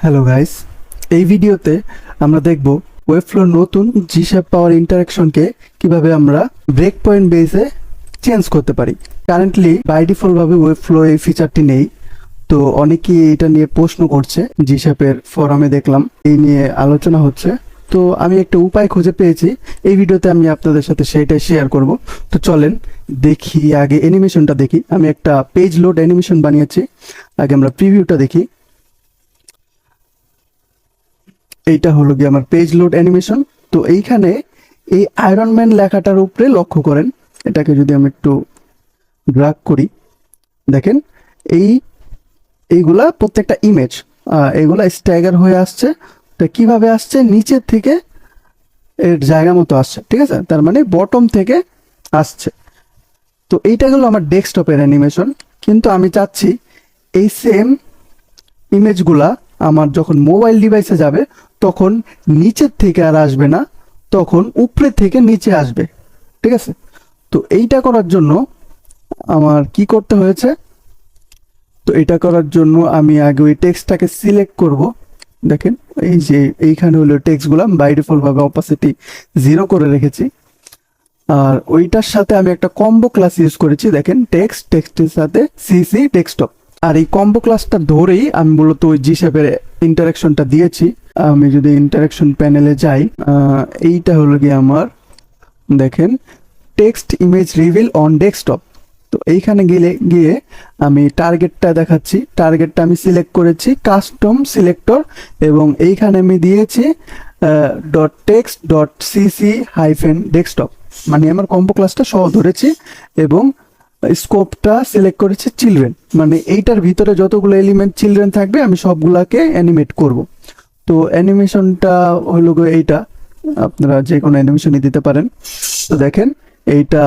Hello guys, এই ভিডিওতে আমরা দেখব ওয়েবফ্লোর নতুন জিশেপ পাওয়ার ইন্টারাকশনকে কিভাবে আমরা ব্রেক পয়েন্ট বেসে চেঞ্জ করতে পারি। কারেন্টলি বাই ডিফল্ট ভাবে ওয়েবফ্লো এই ফিচারটি নেই, তো অনেকেই এটা নিয়ে প্রশ্ন করছে। জিশেপের ফোরামে দেখলাম এই নিয়ে আলোচনা হচ্ছে, তো আমি একটা উপায় খুঁজে পেয়েছি। এই ভিডিওতে আমি আপনাদের সাথে সেটাই শেয়ার করব। তো চলেন দেখি, আগে অ্যানিমেশনটা দেখি। আমি একটা পেজ লোড অ্যানিমেশন বানিয়েছি, আগে আমরা প্রিভিউটা দেখি। এইটা হলো গিয়ে আমার পেজ লোড অ্যানিমেশন। তো এইখানে এই আয়রন ম্যান লেখাটার উপরে লক্ষ্য করেন। এটাকে যদি আমি একটু ড্র্যাগ করি, দেখেন এইগুলা প্রত্যেকটা ইমেজ, এগুলা স্ট্যাগার হয়ে আসছে। তো কিভাবে আসছে? নিচের থেকে এর জায়গা মতো আসছে, ঠিক আছে? তার মানে বটম থেকে আসছে। তো এইটা হলো আমার ডেস্কটপের অ্যানিমেশন, কিন্তু আমি চাচ্ছি এই সেম ইমেজগুলা আমার যখন মোবাইল ডিভাইসে যাবে তখন নিচের থেকে আর আসবে না, তখন উপরে থেকে নিচে আসবে, ঠিক আছে? তো এইটা করার জন্য আমার কি করতে হয়েছে? তো এটা করার জন্য আমি আগে ওই টেক্সটটাকে সিলেক্ট করব। দেখেন এই যে এইখানে হলো টেক্সটগুলো বাই ডিফল্ট ভাবে অপাসিটি 0 করে রেখেছি। আর ওইটার সাথে আমি একটা কম্বো ক্লাস ইউজ করেছি। দেখেন টেক্সটের সাথে সিসি ডেস্কটপ। আর এই কম্বো ক্লাসটা ধরেই আমি মূলত ওই জি শেপের ইন্টারাকশনটা দিয়েছি। আমি যদি ইন্টারাকশন প্যানেলে যাই, এইটা হলো গিয়ে আমার, দেখেন text image reveal on desktop. তো এইখানে গিয়ে আমি টার্গেটটা দেখাচ্ছি। টার্গেটটা আমি সিলেক্ট করেছি কাস্টম সিলেক্টর, এবং এইখানে আমি দিয়েছি dot text dot CC hyphen desktop, মানে আমার কম্বো ক্লাসটা সহ ধরেছি। এবং স্কোপটা সিলেক্ট করেছি চিলড্রেন, মানে এইটার ভিতরে যতগুলো এলিমেন্ট চিলড্রেন থাকবে আমি সবগুলাকে অ্যানিমেট করব। তো অ্যানিমেশনটা হলো এইটা, আপনারা যে কোনো অ্যানিমেশনই দিতে পারেন। তো দেখেন এইটা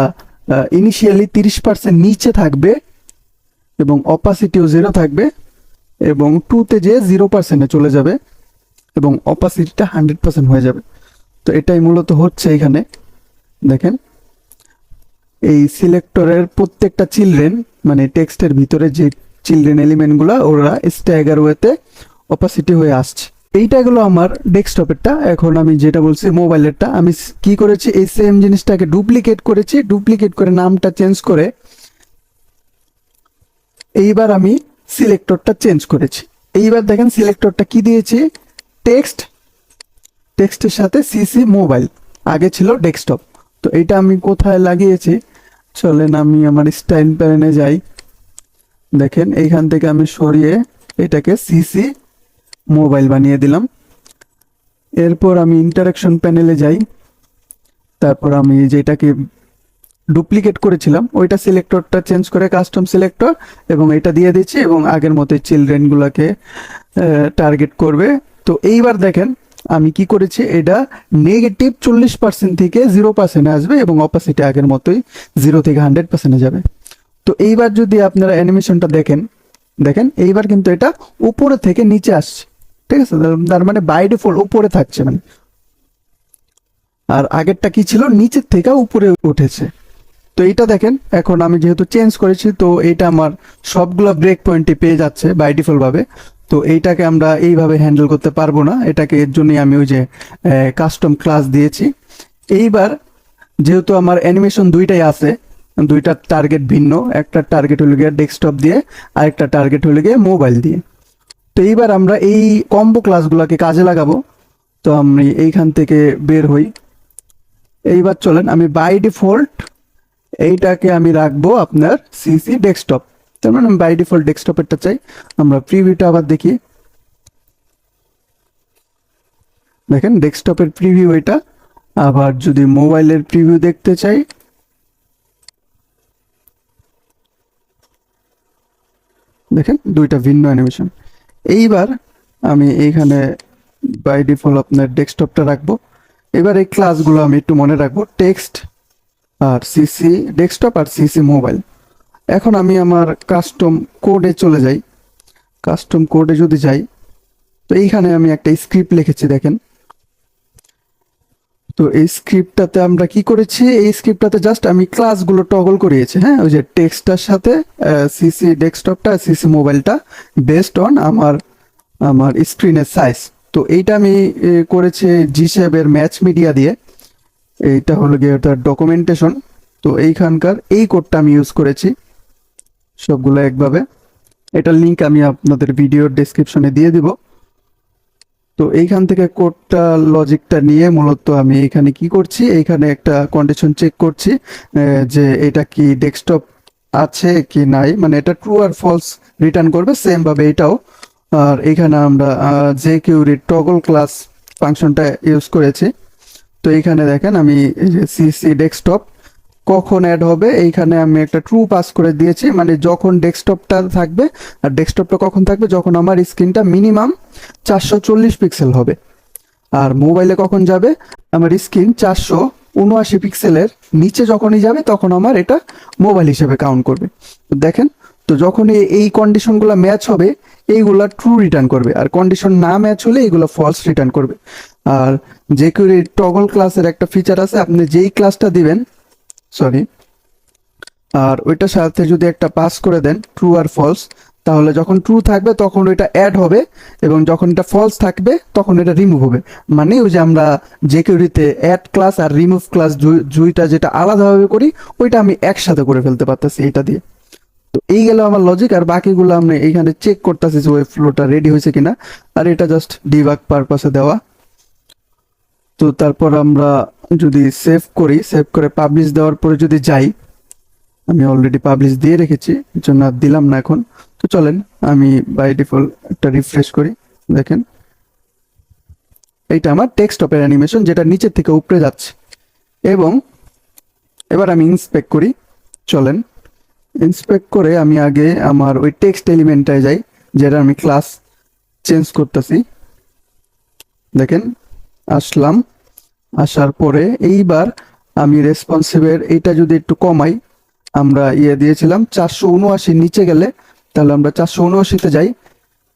ইনিশিয়ালি 30% নিচে থাকবে এবং অপাসিটিও 0 থাকবে, এবং 2তে যে 0%-এ চলে যাবে এবং অপাসিটিটা 100% হয়ে যাবে। তো এটাই মূলত হচ্ছে এখানে। দেখেন এই সিলেক্টরের প্রত্যেকটা চিলড্রেন, মানে টেক্সটের ভিতরে যে চিলড্রেন এলিমেন্টগুলো, ওরা স্ট্যাগার ওয়েতে অপাসিটি হয়ে আসছে। এইটা গেলো আমার ডেস্কটপেরটা। এখন আমি যেটা বলছি মোবাইলেরটা, আমি কি করেছি, এই সেম জিনিসটাকে ডুপ্লিকেট করেছি। ডুপ্লিকেট করে নামটা চেঞ্জ করে এইবার আমি সিলেক্টরটা চেঞ্জ করেছি। এইবার দেখেন সিলেক্টরটা কি দিয়েছি, টেক্সটের সাথে সিসি মোবাইল, আগে ছিল ডেস্কটপ। তো এটা আমি কোথায় লাগিয়েছি, চলেন আমি আমার স্টাইল প্যানেলে যাই। দেখেন এইখান থেকে আমি সরিয়ে এটাকে সিসি মোবাইল বানিয়ে দিলাম। এরপর আমি ইন্টারাকশন প্যানেলে যাই, তারপর আমি যেটাকে ডুপ্লিকেট করেছিলাম ওইটা সিলেক্টরটা চেঞ্জ করে কাস্টম সিলেক্টর, এবং এটা দিয়ে দিচ্ছি, এবং আগের মতোই চিলড্রেনগুলোকে টার্গেট করবে। তো এইবার দেখেন আমি কি করেছি, এটা নেগেটিভ 40% থেকে 0%-এ আসবে এবং অপাসিটি আগের মতোই 0 থেকে 100%-এ যাবে। তো এইবার যদি আপনারা অ্যানিমেশনটা দেখেন এইবার কিন্তু এটা উপরে থেকে নিচে আসছে, ঠিক আছে? তার মানে বাই ডিফল্ট উপরে থাকছে, মানে আর আগেরটা কি ছিল, নিচের থেকে উপরে উঠেছে। তো এইটা দেখেন, এখন আমি যেহেতু চেঞ্জ করেছি, তো এইটা আমার সবগুলো ব্রেক পয়েন্টে পেয়ে যাচ্ছে বাই ডিফল্ট ভাবে। তো এইটাকে আমরা এইভাবে হ্যান্ডেল করতে পারবো না, এটাকে এর জন্যই আমি ওই যে কাস্টম ক্লাস দিয়েছি। এইবার যেহেতু আমার অ্যানিমেশন দুইটাই আছে, দুইটা টার্গেট ভিন্ন, একটা টার্গেট হলো গিয়ে ডেস্কটপ দিয়ে, আর একটা টার্গেট হলো গিয়ে মোবাইল দিয়ে। তো এইবার আমরা এই কম্বো ক্লাসগুলোকে কাজে লাগাবো। তো আমি এইখান থেকে বের হই। এইবার চলেন আমি বাই ডিফল্ট এইটাকে আমি রাখবো আপনার সিসি ডেস্কটপ, তার মানে আমি বাই ডিফল্ট ডেস্কটপেরটা চাই। আমরা প্রিভিউটা আবার দেখি, দেখেন ডেস্কটপের প্রিভিউ এটা। আবার যদি মোবাইলের প্রিভিউ দেখতে চাই, দেখেন দুইটা ভিন্ন অ্যানিমেশন। এইবার আমি এইখানে বাই ডিফল্ট আপনার ডেস্কটপটা রাখবো। এবার এই ক্লাসগুলো আমি একটু মনে রাখবো, টেক্সট আর সিসি ডেস্কটপ আর সিসি মোবাইল। এখন আমি আমার কাস্টম কোডে চলে যাই। কাস্টম কোডে যদি যাই, তো এইখানে আমি একটা স্ক্রিপ্ট লিখেছি, দেখেন। তো এই স্ক্রিপ্টটাতে আমরা কি করেছি, এই স্ক্রিপ্টটাতে জাস্ট আমি ক্লাসগুলো টগল করিয়েছি। হ্যাঁ, ওই যে টেক্সটটার সাথে সিসি ডেস্কটপটা সিসি মোবাইলটা বেসড অন আমার আমার স্ক্রিনের সাইজ। তো এইটা আমি করেছি G7 এর ম্যাচ মিডিয়া দিয়ে। এইটা হলো গিয়ে তার ডকুমেন্টেশন। তো এইখানকার এই কোডটা আমি ইউজ করেছি সবগুলো একভাবে। এটার লিংক আমি আপনাদের ভিডিওর ডেসক্রিপশনে দিয়ে দিব। তো এইখান থেকে কোডটা লজিকটা নিয়ে মূলত আমি এখানে কি করছি, এইখানে একটা কন্ডিশন চেক করছি যে এটা কি ডেস্কটপ আছে কি নাই, মানে এটা ট্রু আর ফলস রিটার্ন করবে সেম ভাবে এটাও। আর এখানে আমরা jQuery টগল ক্লাস ফাংশনটা ইউজ করেছি। তো এইখানে দেখেন আমি সিসি ডেস্কটপ কখন অ্যাড হবে এইখানে আমি একটা ট্রু পাস করে দিয়েছি, মানে যখন ডেস্কটপটা থাকবে। আর ডেস্কটপটা কখন থাকবে, যখন আমার স্ক্রিনটা মিনিমাম 440 পিক্সেল হবে। আর মোবাইলে কখন যাবে, আমার স্ক্রিন 479 পিক্সেলের নিচে যখনই যাবে তখন আমার এটা মোবাইল হিসেবে কাউন্ট করবে। তো দেখেন, তো যখন এই কন্ডিশনগুলো ম্যাচ হবে এইগুলা ট্রু রিটার্ন করবে, আর কন্ডিশন না ম্যাচ হলে এইগুলো ফলস রিটার্ন করবে। আর jQuery টগল ক্লাসের একটা ফিচার আছে, আপনি যেই ক্লাসটা দিবেন আর ওইটার সাথে যদি একটা পাস করে দেন ট্রু আর ফলস, তাহলে যখন ট্রু থাকবে তখন ওইটা অ্যাড হবে, এবং যখন এটা ফলস থাকবে তখন এটা রিমুভ হবে। মানে ওই যে আমরা jQuery-তে অ্যাড ক্লাস আর রিমুভ ক্লাস দুইটা যেটা আলাদাভাবে করি, ওইটা আমি একসাথে করে ফেলতে পারতেছি এটা দিয়ে। তো এই গেল আমার লজিক, আর বাকিগুলো আমি এইখানে চেক করতেছি যে ওয়েব ফ্লোটা রেডি হয়েছে কিনা। আর এটা জাস্ট ডিবাগ পারপাসে দেওয়া। তো তারপর আমরা যদি সেভ করি, সেভ করে পাবলিশ দেওয়ার পরে যদি যাই, আমি অলরেডি পাবলিশ দিয়ে রেখেছি এর জন্য আর দিলাম না এখন। তো চলেন আমি বাই ডিফল্ট একটা রিফ্রেশ করি। দেখেন এইটা আমার ডেস্কটপের অ্যানিমেশন, যেটা নিচের থেকে উপরে যাচ্ছে। এবং এবার আমি ইন্সপেক্ট করি। চলেন ইন্সপেক্ট করে আমি আগে আমার ওই টেক্সট এলিমেন্টটায় যাই, যেটা আমি ক্লাস চেঞ্জ করতেছি। দেখেন আসলাম, আসার পরে এইবার আমি রেসপন্সিভের এইটা যদি একটু কমাই, আমরা দিয়েছিলাম 479 নিচে গেলে, তাহলে আমরা 479-তে যাই।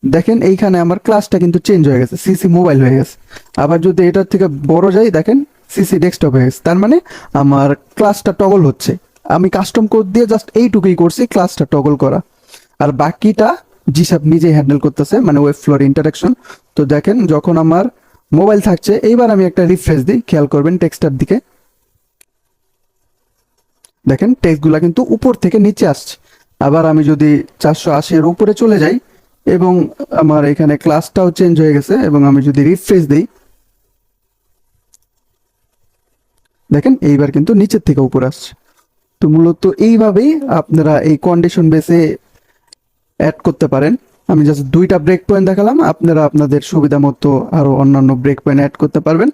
দেখেন এইখানে আমার ক্লাসটা কিন্তু চেঞ্জ হয়ে গেছে, সিসি মোবাইল হয়ে গেছে। আবার যদি এটার থেকে বড় যাই, দেখেন সিসি ডেস্কটপ হয়ে গেছে। তার মানে আমার ক্লাসটা টগল হচ্ছে। আমি কাস্টম কোড দিয়ে জাস্ট এইটুকুই করছি, ক্লাসটা টগল করা। আর বাকিটা G7 নিজেই হ্যান্ডেল করতেছে, মানে ওয়েব ফ্লোর ইন্টারাকশন। তো দেখেন যখন আমার মোবাইল থাকছে, এইবার আমি একটা রিফ্রেশ দিই, খেয়াল করবেন টেক্সটার দিকে। দেখেন টেক্সটগুলা কিন্তু উপর থেকে নিচে আসছে। আবার আমি যদি 480-এর উপরে চলে যাই, এবং আমার এখানে ক্লাসটাও চেঞ্জ হয়ে গেছে, এবং আমি যদি রিফ্রেশ দিই, দেখেন এইবার কিন্তু নিচের থেকে উপরে আসছে। তো মূলত এইভাবেই আপনারা এই কন্ডিশন বেসে অ্যাড করতে পারেন। আমি জাস্ট 2টা ব্রেক পয়েন্ট দেখালাম, আপনারা আপনাদের সুবিধা মতো আরো অন্যান্য ব্রেক পয়েন্ট অ্যাড করতে পারবেন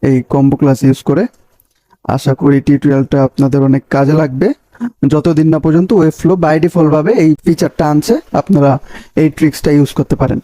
এই কম্বো ক্লাস ইউজ করে। আশা করি টিউটোরিয়ালটা আপনাদের অনেক কাজে লাগবে। যতদিন না পর্যন্ত ওয়েব ফ্লো বাই ডিফল্ট ভাবে এই ফিচারটা আনছে, আপনারা এই ট্রিক্সটা ইউজ করতে পারেন।